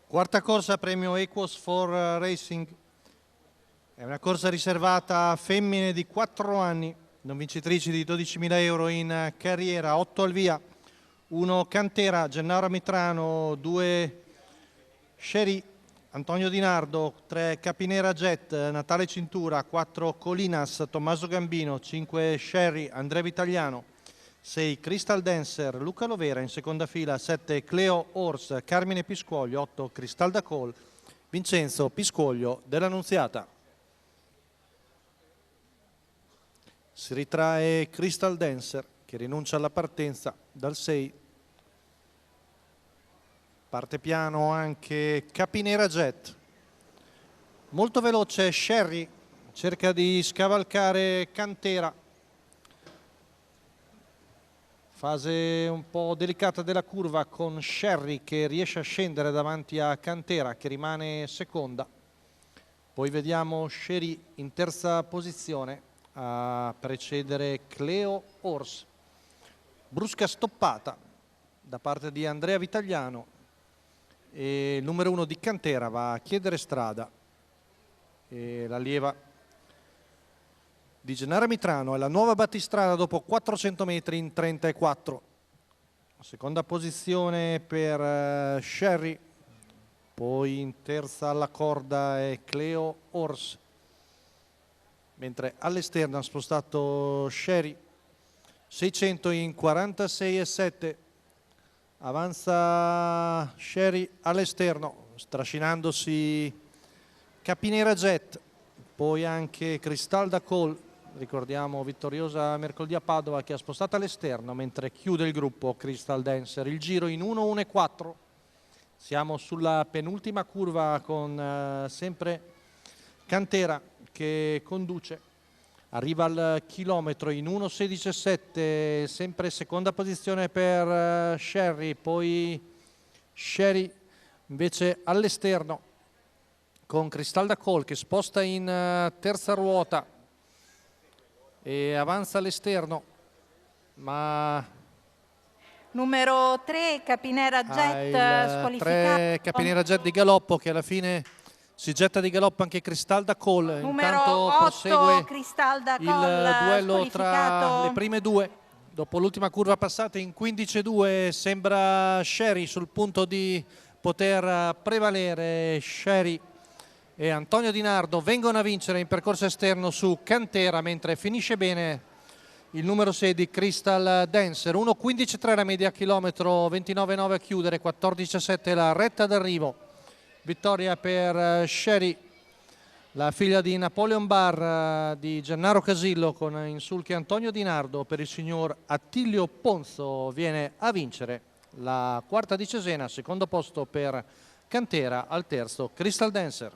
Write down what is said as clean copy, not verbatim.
Quarta corsa, premio Equus for Racing. È una corsa riservata a femmine di 4 anni, non vincitrici di 12.000 euro in carriera, 8 al via, 1 Cantera, Gennaro Mitrano, 2 Sherry, Antonio Di Nardo, 3 Capinera Jet, Natale Cintura, 4 Colinas, Tommaso Gambino, 5 Sherry, Andrea Vitaliano, 6 Crystal Dancer, Luca Lovera in seconda fila, 7 Cleo Horse, Carmine Piscoglio, 8 Cristalda Cole, Vincenzo Piscoglio dell'Annunziata. Si ritrae Crystal Dancer che rinuncia alla partenza dal 6. Parte piano anche Capinera Jet. Molto veloce Sherry, cerca di scavalcare Cantera. Fase un po' delicata della curva con Sherry che riesce a scendere davanti a Cantera che rimane seconda. Poi vediamo Sherry in terza posizione a precedere Cleo Horse. Brusca stoppata da parte di Andrea Vitaliano e il numero 1 di Cantera va a chiedere strada e l'allieva di Gennaro Mitrano è la nuova battistrada dopo 400 metri in 34. Seconda posizione per Sherry, poi in terza alla corda è Cleo Horse, mentre all'esterno ha spostato Sherry. 600 in 46,7. Avanza Sherry all'esterno, strascinandosi Capinera Jet, poi anche Cristalda Cole, ricordiamo vittoriosa mercoledì a Padova, che ha spostato all'esterno, mentre chiude il gruppo Crystal Dancer. Il giro in 1-1-4. Siamo sulla penultima curva con sempre Cantera che conduce. Arriva al chilometro in 1.16,7, sempre seconda posizione per Sherry, poi Sherry invece all'esterno con Cristalda Cole che sposta in terza ruota e avanza all'esterno, ma numero 3 Capinera Jet squalificato. 3 Capinera Jet di galoppo che alla fine si getta di galoppo anche Cristalda Cole. Numero intanto 8 prosegue Cristalda Cole, il duello tra le prime due. Dopo l'ultima curva passata in 15,2 sembra Sherry sul punto di poter prevalere. Sherry e Antonio Di Nardo vengono a vincere in percorso esterno su Cantera, mentre finisce bene il numero 6 di Crystal Dancer. 1.15,3 la media chilometro, 29,9 a chiudere, 14,7 la retta d'arrivo. Vittoria per Sherry, la figlia di Napoleon Barr, di Gennaro Casillo, con in sulchi Antonio Di Nardo. Per il signor Attilio Ponzo viene a vincere la quarta di Cesena, secondo posto per Cantera, al terzo Crystal Dancer.